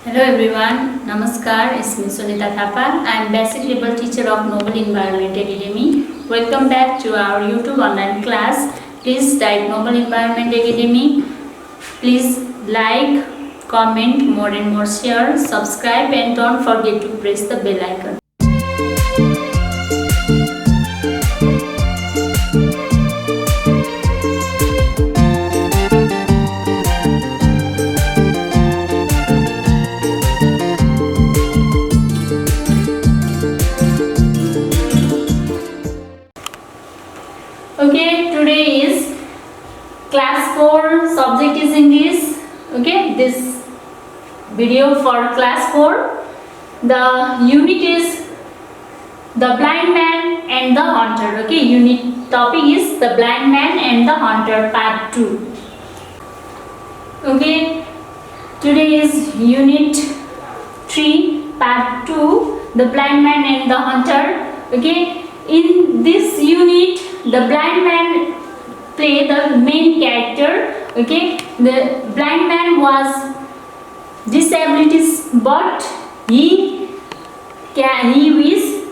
Hello everyone, Namaskar, it's me Sunita Thapa. I am basic level teacher of Nobel Environment Academy. Welcome back to our YouTube online class. Please type Nobel Environment Academy. Please like, comment, more and more share, subscribe and don't forget to press the bell icon. Okay, today is class 4, subject is English. Okay, this video for class 4. The unit is the blind man and the hunter. Okay, unit topic is the blind man and the hunter part 2. Okay, today is unit 3 part 2, the blind man and the hunter. Okay, in this unit the blind man play the main character. Okay, the blind man was disabilities, but he is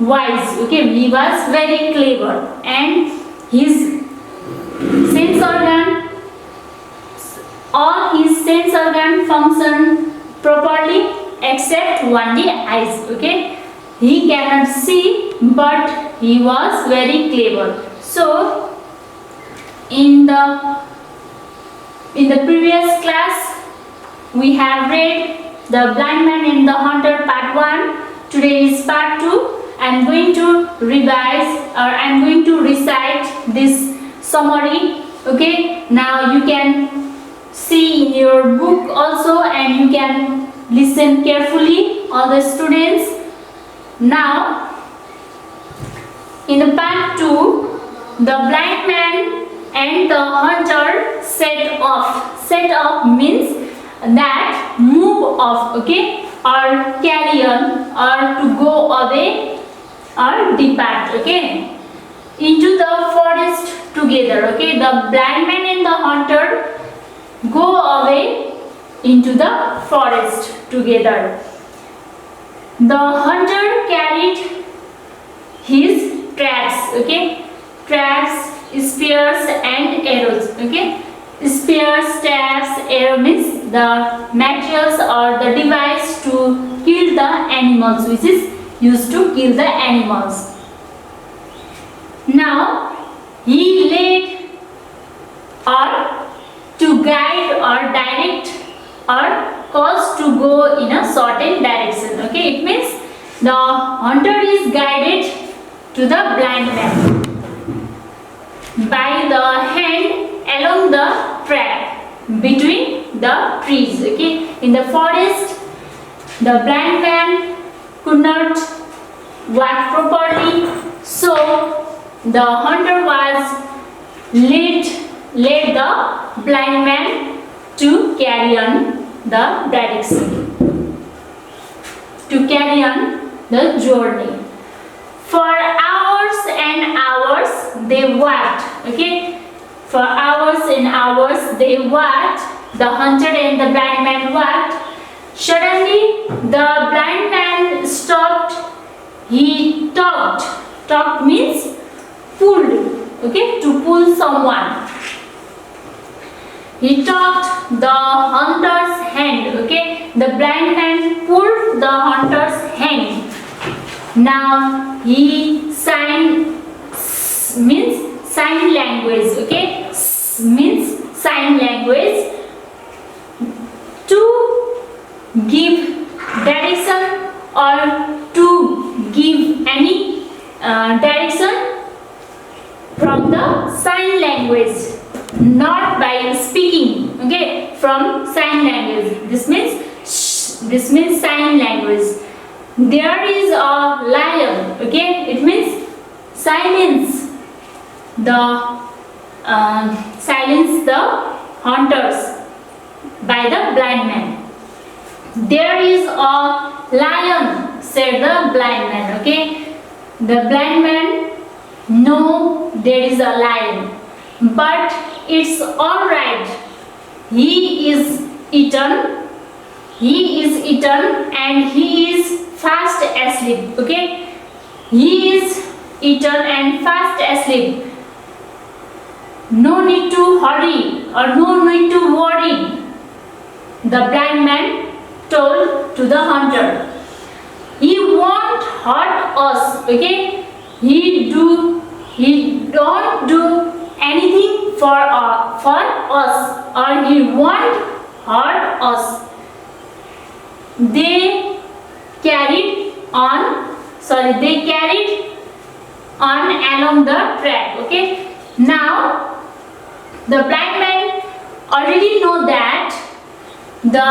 wise. Okay, he was very clever and his sense organ, all his sense organ function properly except only eyes. Okay, he cannot see, but he was very clever. So in the previous class we have read the blind man and the hunter part 1. Today is part 2. I am going to revise or I am going to recite this summary. Okay, now you can see in your book also and you can listen carefully, all the students. Now in the part 2, the blind man and the hunter set off. Set off means that move off, okay, or carry on, or to go away or depart, okay, into the forest together. Okay, the blind man and the hunter go away into the forest together. The hunter carried his traps, okay, traps, spears and arrows. Okay, spears, traps, arrow means the materials or the device to kill the animals, which is used to kill the animals. Now he led or to guide or direct or cause to go in a certain direction. Okay, it means the hunter is guided to the blind man by the hand along the track between the trees. Okay, in the forest the blind man could not walk properly, so the hunter was led the blind man to carry on the direction, to carry on the journey. For hours and hours they walked. Okay, for hours and hours they walked. The hunter and the blind man walked. Suddenly the blind man stopped. He talked. Talked means pulled. Okay, to pull someone. He talked the hunter's hand. Okay, the blind man pulled the hunter's hand. Now he means sign language. Okay, means sign language to give direction or to give any direction from the sign language, not by speaking. Okay, from sign language. This means sign language. There is a lion. Okay, it means silence the hunters by the blind man. There is a lion, said the blind man. Okay, the blind man know there is a lion, but it's all right. He is eaten he is eaten and he is fast asleep. Okay, he is eaten and fast asleep. No need to hurry or no need to worry, the blind man told to the hunter. He won't hurt us. Okay, he don't do anything for us or he won't hurt us. They carried on along the track. Okay, now the blind man already know that the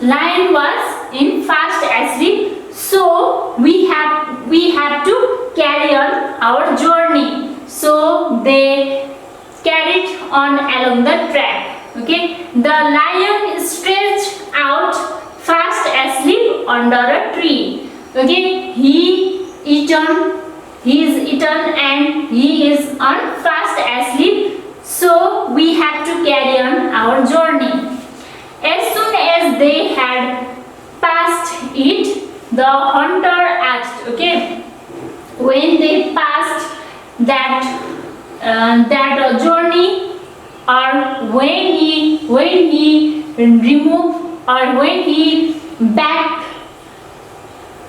lion was in fast asleep, so we have to carry on our journey. So they carried on along the track. Okay, the lion stretched out fast asleep under a tree. Okay, he is eaten and he is on fast asleep, so we have to carry on our journey. As soon as they had passed it, the hunter asked. Okay, when they passed that journey, or when he removed or when he back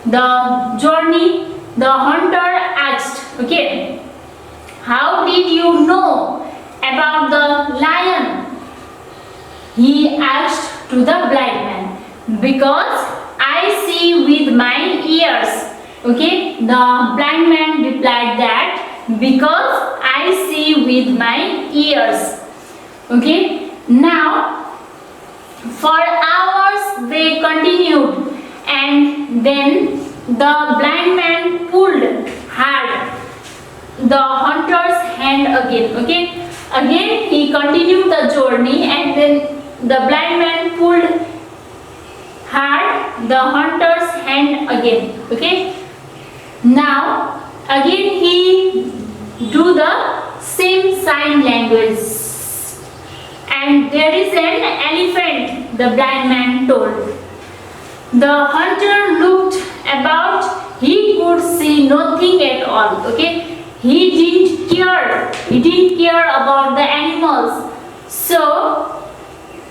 the journey, the hunter asked. Okay, how did you know about the lion? He asked to the blind man. Because I see with my ears. Okay, the blind man replied that because I see with my ears. Okay, now for hours they continued, and then the blind man pulled hard the hunter's hand again. Okay, again he continued the journey, and then the blind man pulled hard the hunter's hand again. Okay, now again he do the same sign language. And there is an elephant, the blind man told. The hunter looked about, he could see nothing at all. Okay, he didn't care about the animals. So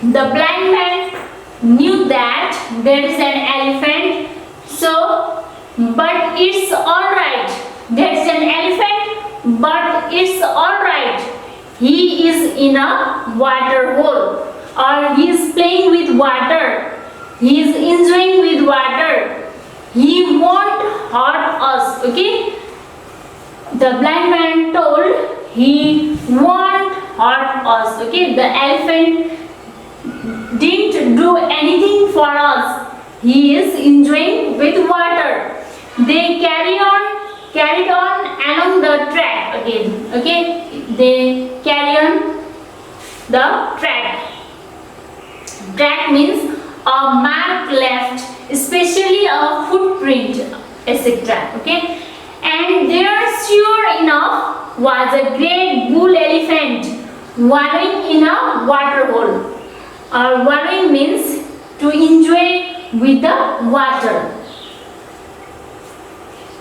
the blind man knew that there is an elephant. So, but it's alright. There is an elephant, but it's alright. He is in a water hole, or he is playing with water. He is enjoying with water. He won't hurt us. Okay, the blind man told he won't hurt us. Okay, the elephant didn't do anything for us. He is enjoying with water. They carried on along the track again. Okay, they carry on the track. Track means a mark left, especially a footprint, etc. Okay, and there sure enough was a great bull elephant wallowing in a water hole. Wallowing means to enjoy with the water.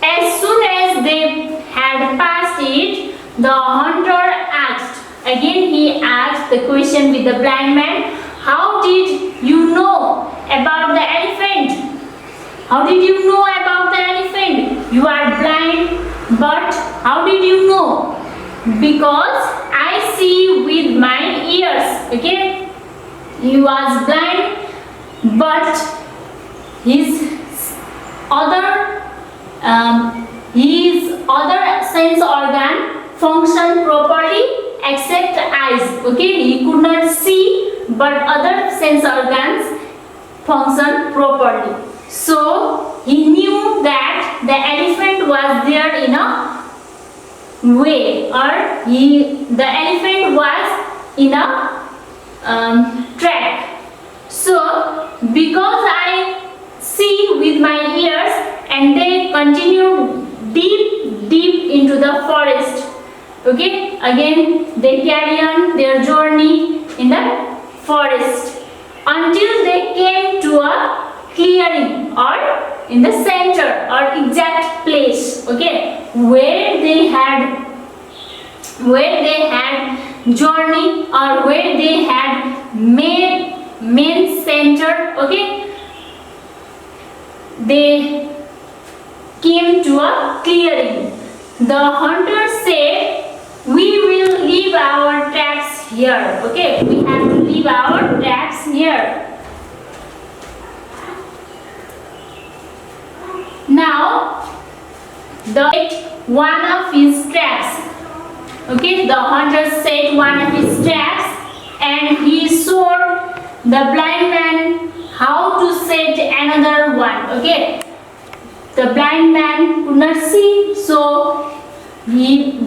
As soon as they had passed it, the hunter asked. Again he asked the question with the blind man. How did you know about the elephant? How did you know about the elephant? You are blind, but how did you know? Because I see with my ears. Okay, he was blind, but his other sense organ function properly except eyes. Okay, he could not see, but other sense organs function properly. So he knew that the elephant was there in a way, or the elephant was in a track. So because I see with my ears, and they continue deep into the forest. Okay, again they carry on their journey in the forest. until they came to a clearing or in the center or exact place, okay, where they had journey or where they had main center, okay. They came to a clearing. The hunter said, we will leave our traps here, okay. We have to leave our traps here. Now, one of his traps, okay. The hunter set one of his traps and he showed the blind man how to set another one, okay. The blind man could not see, so the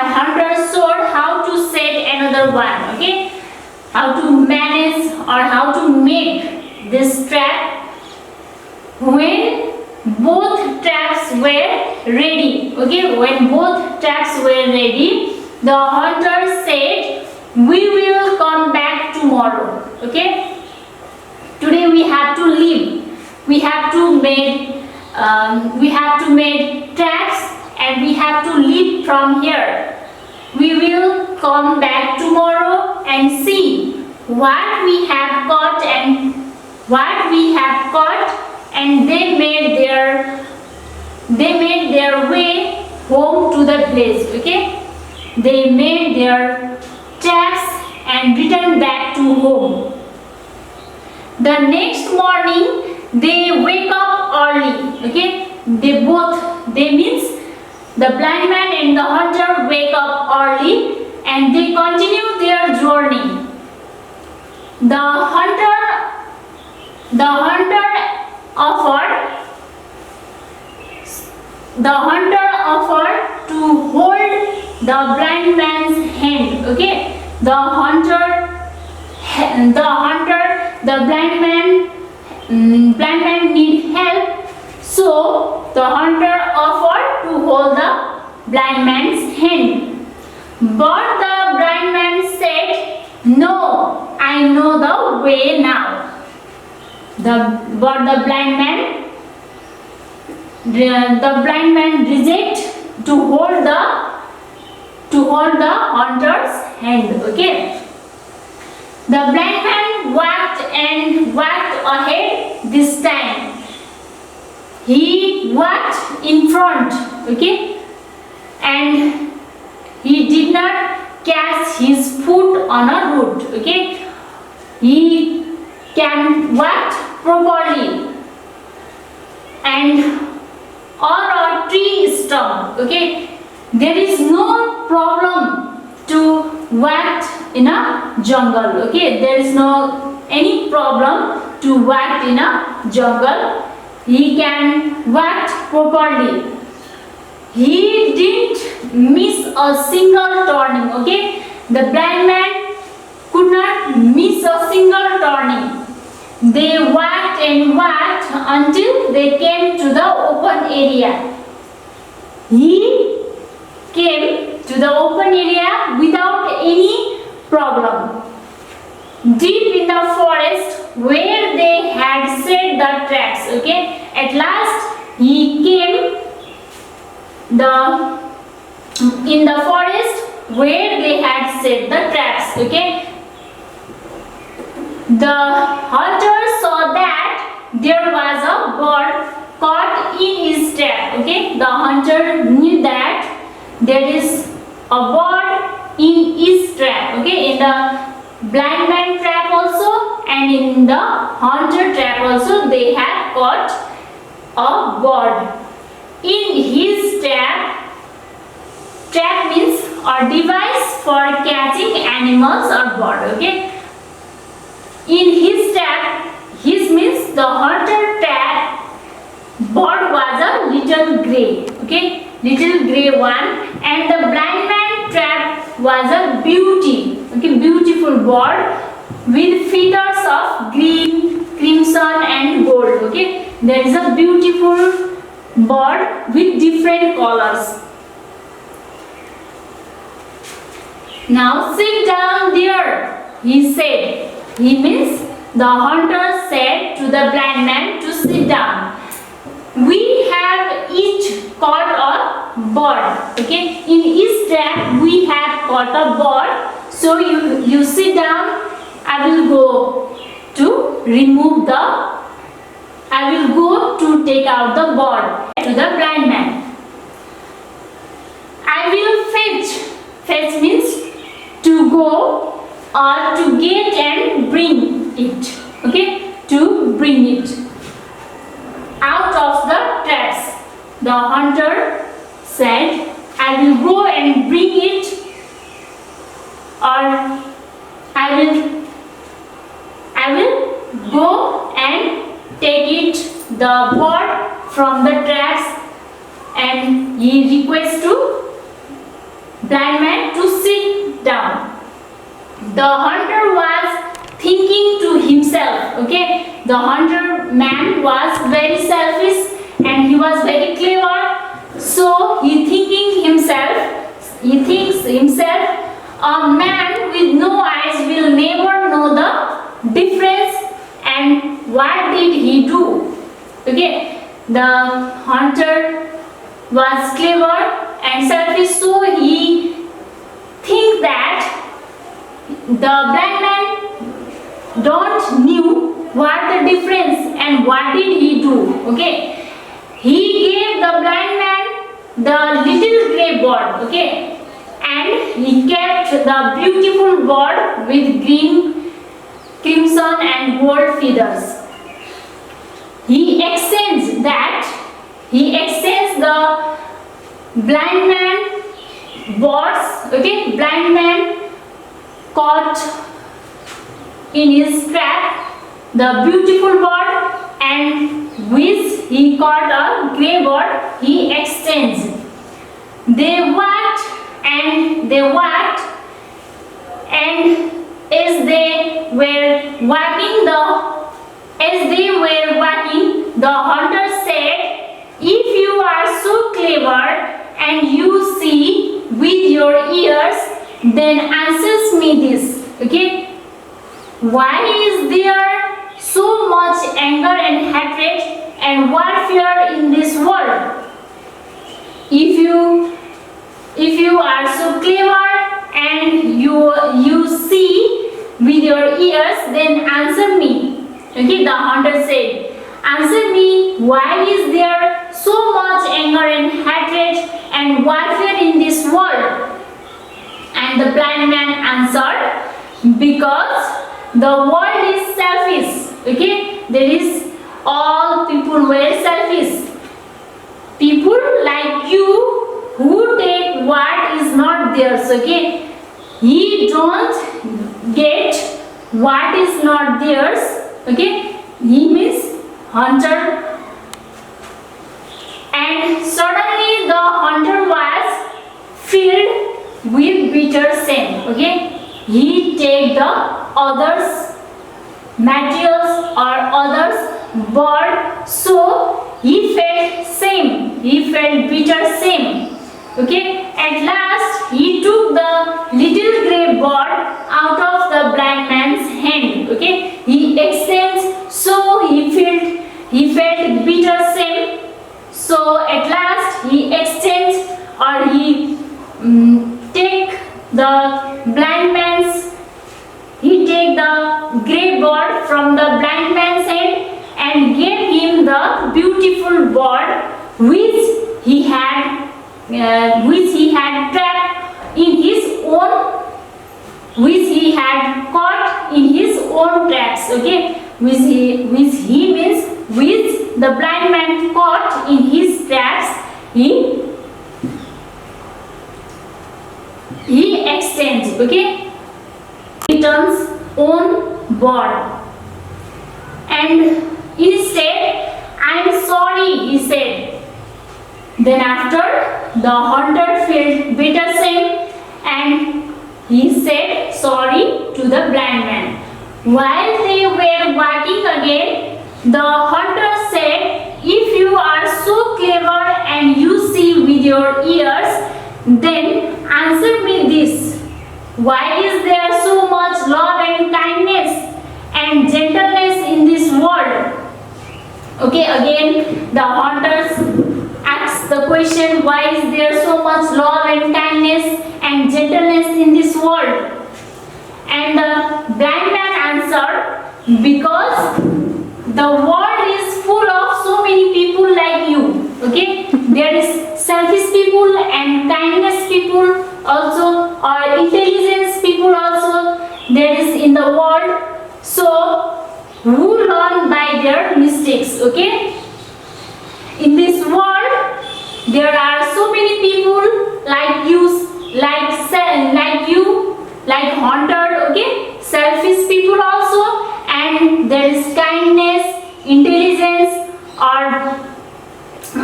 hunter showed how to set another one, okay. How to manage or how to make this trap. When both traps were ready, okay, when both traps were ready, the hunter said, we will come back tomorrow, okay. Today we have to leave. We have to make traps and we have to leave from here. We will come back tomorrow and see what we have caught and they made their way home to the village, okay. They made their traps and returned back to home. The next morning they wake up early, okay. They means the blind man and the hunter wake up early and they continue their journey. The hunter offered to hold the blind man's hand, okay. The blind man need help, so the hunter offered to hold the blind man's hand. But the blind man said, no, I know the way now. But the blind man reject to hold the hunter's hand, okay. The blind man walked ahead this time. He walked in front, okay, and he did not catch his foot on a root, okay. He can walk properly and or a tree stump, okay. There is no problem to walk in a jungle, okay. There is no any problem to walk in a jungle. He can walk properly. He didn't miss a single turning, okay. The blind man could not miss a single turning. They walked and walked until they came to the open area. He came to the open area without any problem. Deep in the forest where they had set the traps, okay. At last he came in the forest where they had set the traps, okay. The hunter saw that there was a bird caught in his trap, okay. The hunter knew that there is a bird in his trap, okay. In the blind man trap also and in the hunter trap also they have caught a bird. In his trap means a device for catching animals or bird, okay. In his trap, his means the hunter trap, bird was a little grey, okay, little grey one, and the blind man trap was a beautiful bird with feathers of green, crimson and gold, okay. There is a beautiful bird with different colors. Now sit down there, he said. He means the hunter said to the blind man to sit down. We have each caught a bird. Okay, in each trap we have caught a bird. So you sit down. I will go to remove the. I will go to take out the bird to the blind man. I will fetch. Fetch means to go or to get and bring it. Okay, to bring it out of the traps. The hunter said, I will go and bring it, or I will go and take it, the bird from the traps, and he requests to blind man to sit down. The hunter was thinking to himself, okay, the hunter man was very selfish and he was very clever, so he thinks himself, a man with no eyes will never know the difference, and what did he do? Okay, the hunter was clever and selfish, so he thinks that the blind man don't knew what the difference, and what did he do? Okay, he gave the blind man the little grey bird, okay, and he kept the beautiful bird with green, crimson and gold feathers. He exchanged the blind man birds, okay, blind man caught in his trap the beautiful bird, and which he caught a grey bird, he exchanged. They walked, and as they were walking, the hunter said, if you are so clever and you see with your ears, then answers me this, okay, why is there so much anger and hatred and warfare in this world? If you are so clever and you see with your ears, then answer me. Okay, the hunter said, answer me, why is there so much anger and hatred and warfare in this world? And the blind man answered, because the world is selfish. Okay, there is all people were selfish. People like you who take what is not theirs. Okay, he don't get what is not theirs. Okay, he means hunter. And suddenly the hunter was filled with bitter shame. Okay, he take the others materials or others bird, so he felt shame, he felt bitter shame. Okay, at last he took the little grey bird out of the blind man's hand. Okay, he exchanged, so he felt bitter shame. So at last he exchanged, or he take the blind man's, he take the grey bird from the blind man's hand and gave him the beautiful bird which he had trapped in his own, which he had caught in his own traps. Okay, which he means which the blind man caught in his traps. He exchanged. Okay, returns own bird, and instead, I am sorry, he said. Then after, the hunter felt bitter shame and he said sorry to the blind man. While they were walking again, the hunter said, if you are so clever and you see with your ears, then answer me this. Why is there so much love and kindness and gentleness in this world? Okay, again the hunters ask the question, why is there so much love and kindness and gentleness in this world? And the blind man answered, because the world is full of so many people like you. Okay, there is selfish people and kindness people also, or intelligence people also there is in the world. So who learn by their mistakes. Okay, in this world there are so many people like you, like hunter. Okay, selfish people also, and there is kindness, intelligence, or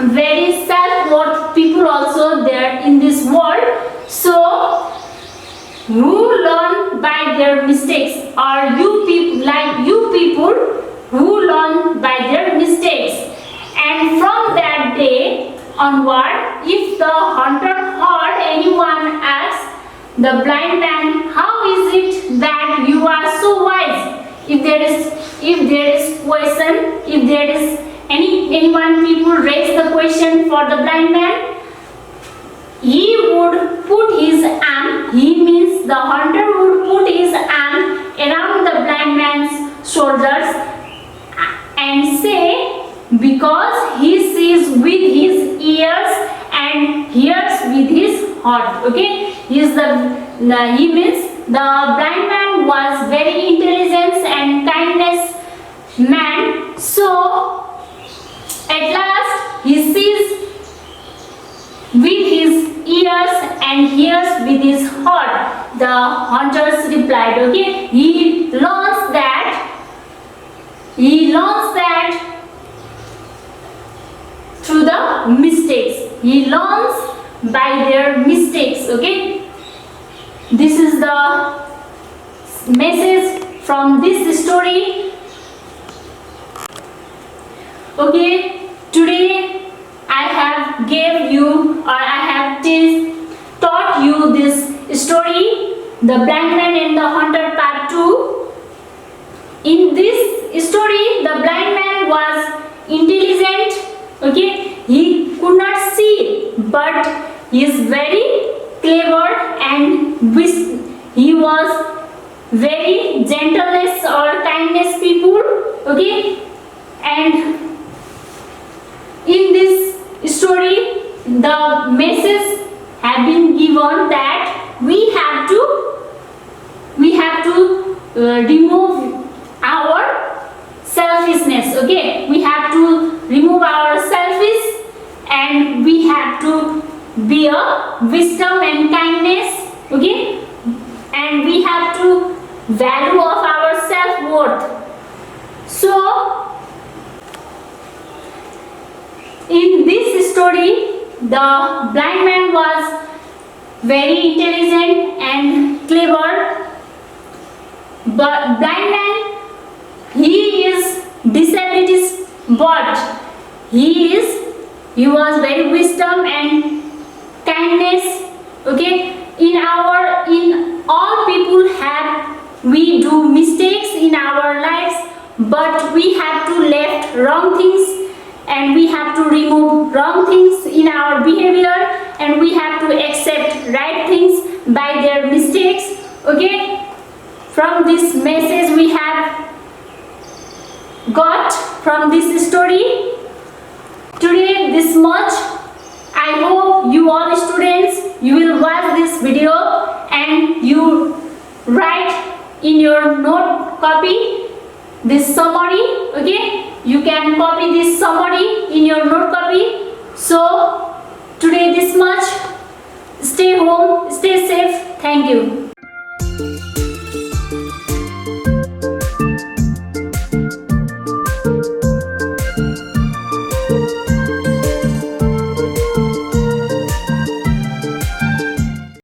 very self-worth people also there in this world. So who learn by their mistakes, or you people, like you people who learn by their mistakes. And from that day onward, if the hunter heard anyone ask the blind man, how is it that you are so wise? If there is question, if there is anyone people raise the question for the blind man, he would put his arm, he means the hunter would put his arm around the blind man's shoulders and say, because he sees with his ears and hears with his heart. Okay, he means the blind man was very intelligent and kindness man. So at last he sees with his ears and hears with his heart. The hunters replied. Okay, he learns that through the mistakes. He learns by their mistakes. Okay, this is the message from this story. Okay, today I have gave you, or I have taught you this story, the blind man and the hunter part 2. In this story, the blind man was intelligent. Okay, he could not see, but he is very clever, and he was very gentleness or kindness people. Okay, and in this story the message have been given that we have to remove our selfishness. Okay, we have to remove our selfish, and we have to be a wisdom and kindness. Okay, and we have to value of our self-worth. So in this story, the blind man was very intelligent and clever. But blind man, he is disabilities, but he was very wisdom and kindness. Okay, in all people we do mistakes in our lives, but we have to left wrong things, and we have to remove wrong things in our behavior, and we have to accept right things by their mistakes. Okay, from this message we have got from this story today this much. I hope you all students, you will watch this video and you write in your note copy this summary. Okay, you can copy this summary in your note copy. So today this much. Stay home, stay safe. Thank you.